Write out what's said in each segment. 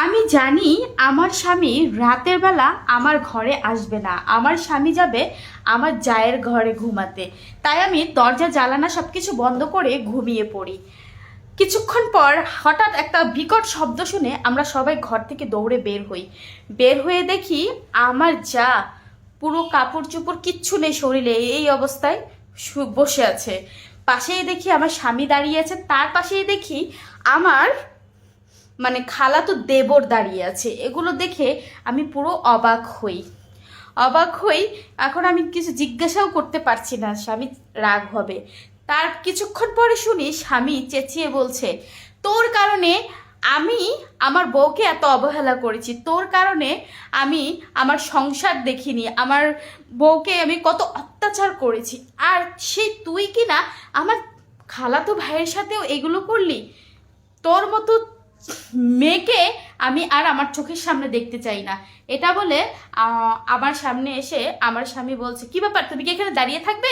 আমি জানি আমার স্বামী রাতের বেলা আমার ঘরে আসবে না, আমার স্বামী যাবে আমার জায়ের ঘরে ঘুমাতে। তাই আমি দরজা জানালা সব কিছু বন্ধ করে ঘুমিয়ে পড়ি। কিছুক্ষণ পর হঠাৎ একটা বিকট শব্দ শুনে আমরা সবাই ঘর থেকে দৌড়ে বের হই। বের হয়ে দেখি আমার যা পুরো কাপড় চোপড় কিচ্ছু নেই শরীরে, এই অবস্থায় বসে আছে। পাশেই দেখি আমার স্বামী দাঁড়িয়ে আছে, তার পাশেই দেখি আমার খালাতো দেবর দাঁড়িয়ে আছে। এগুলো দেখে আমি পুরো অবাক হই। এখন আমি কিছু জিজ্ঞাসাও করতে পারছি না, স্বামী রাগ হবে। তার কিছুক্ষণ পরে শুনি স্বামী চেঁচিয়ে বলছে, তোর কারণে আমি আমার বউকে এত অবহেলা করেছি, তোর কারণে আমি আমার সংসার দেখিনি, আমার বউকে আমি কত অত্যাচার করেছি, আর সে তুই কি না আমার খালাতো ভাইয়ের সাথেও এগুলো করলি। তোর মতো মেয়েকে আমি আর আমার চোখের সামনে দেখতে চাই না। এটা বলে আমার সামনে এসে আমার স্বামী বলছে, কি ব্যাপার, তুমি কি এখানে দাঁড়িয়ে থাকবে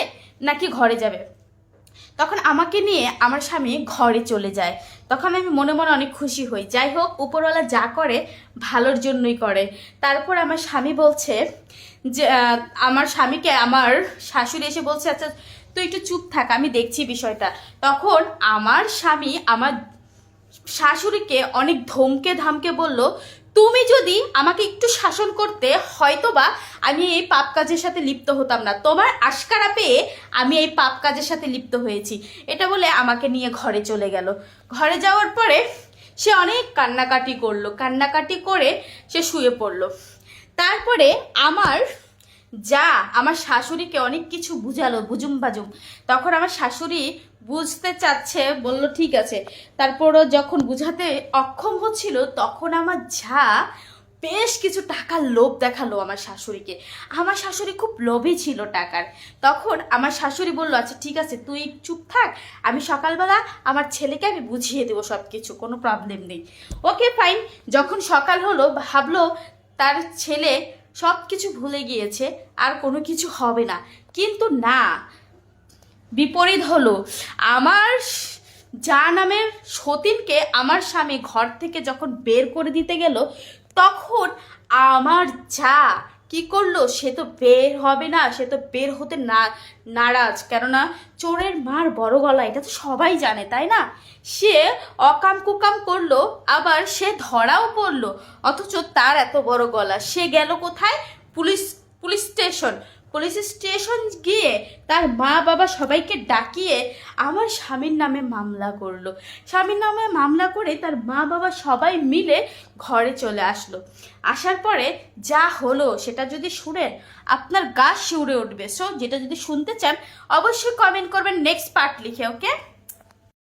নাকি ঘরে যাবে? তখন আমাকে নিয়ে আমার স্বামী ঘরে চলে যায়। তখন আমি মনে মনে অনেক খুশি হই। যাই হোক, উপরওয়ালা যা করে ভালোর জন্যই করে। তারপর আমার স্বামী বলছে যে আমার স্বামীকে আমার শাশুড়ি এসে বলছে, আচ্ছা তুই একটু চুপ থাক, আমি দেখছি বিষয়টা। তখন আমার স্বামী আমার শাশুড়িকে অনেক ধমকে ধামকে বলল, তুমি যদি আমাকে একটু শাসন করতে হয়তোবা আমি এই পাপ কাজের সাথে লিপ্ত হতাম না, তোমার আশকারা পেয়ে আমি এই পাপ কাজের সাথে লিপ্ত হয়েছি। এটা বলে আমাকে নিয়ে ঘরে চলে গেল। ঘরে যাওয়ার পরে সে অনেক কান্নাকাটি করে সে শুয়ে পড়লো। তারপরে আমার শাশুড়িকে অনেক কিছু বুঝালো, বুজুম বাজুম। তখন আমার শাশুড়ি বুঝতে চাচ্ছে, বলল ঠিক আছে। তারপরও যখন বুঝাতে অক্ষম হচ্ছিল, তখন আমার বেশ কিছু টাকার লোভ দেখালো আমার শাশুড়িকে। আমার শাশুড়ি খুব লোভী ছিল টাকার। তখন আমার শাশুড়ি বলল, আচ্ছা ঠিক আছে, তুই চুপ থাক, আমি সকালবেলা আমার ছেলেকে আমি বুঝিয়ে দেবো সব কিছু, কোনো প্রবলেম নেই। Okay fine. যখন সকাল হলো, ভাবলো তার ছেলে সব কিছু ভুলে গিয়েছে, আর কোনো কিছু হবে না। কিন্তু না, বিপরীত হলো। আমার নামের সতীনকে আমার স্বামী ঘর থেকে যখন বের করে দিতে গেল, তখন আমার কি করলো, সে তো বের হবে না, সে তো বের হতে নারাজ। কেননা চোরের মার বড় গলা, এটা তো সবাই জানে, তাই না? সে অকাম কুকাম করলো, আবার সে ধরাও পড়লো, অথচ তার এত বড় গলা। সে গেল কোথায়? পুলিশ স্টেশন গিয়ে তার মা বাবা সবাইকে ডাকিয়ে আমার স্বামীর নামে মামলা করলো। স্বামীর নামে মামলা করে তার মা বাবা সবাই মিলে ঘরে চলে আসলো। আসার পরে যা হলো সেটা যদি শুনেন, আপনার গা শিউরে উঠবে। সো যেটা যদি শুনতে চান, অবশ্যই কমেন্ট করবেন নেক্সট পার্ট লিখে, ওকে?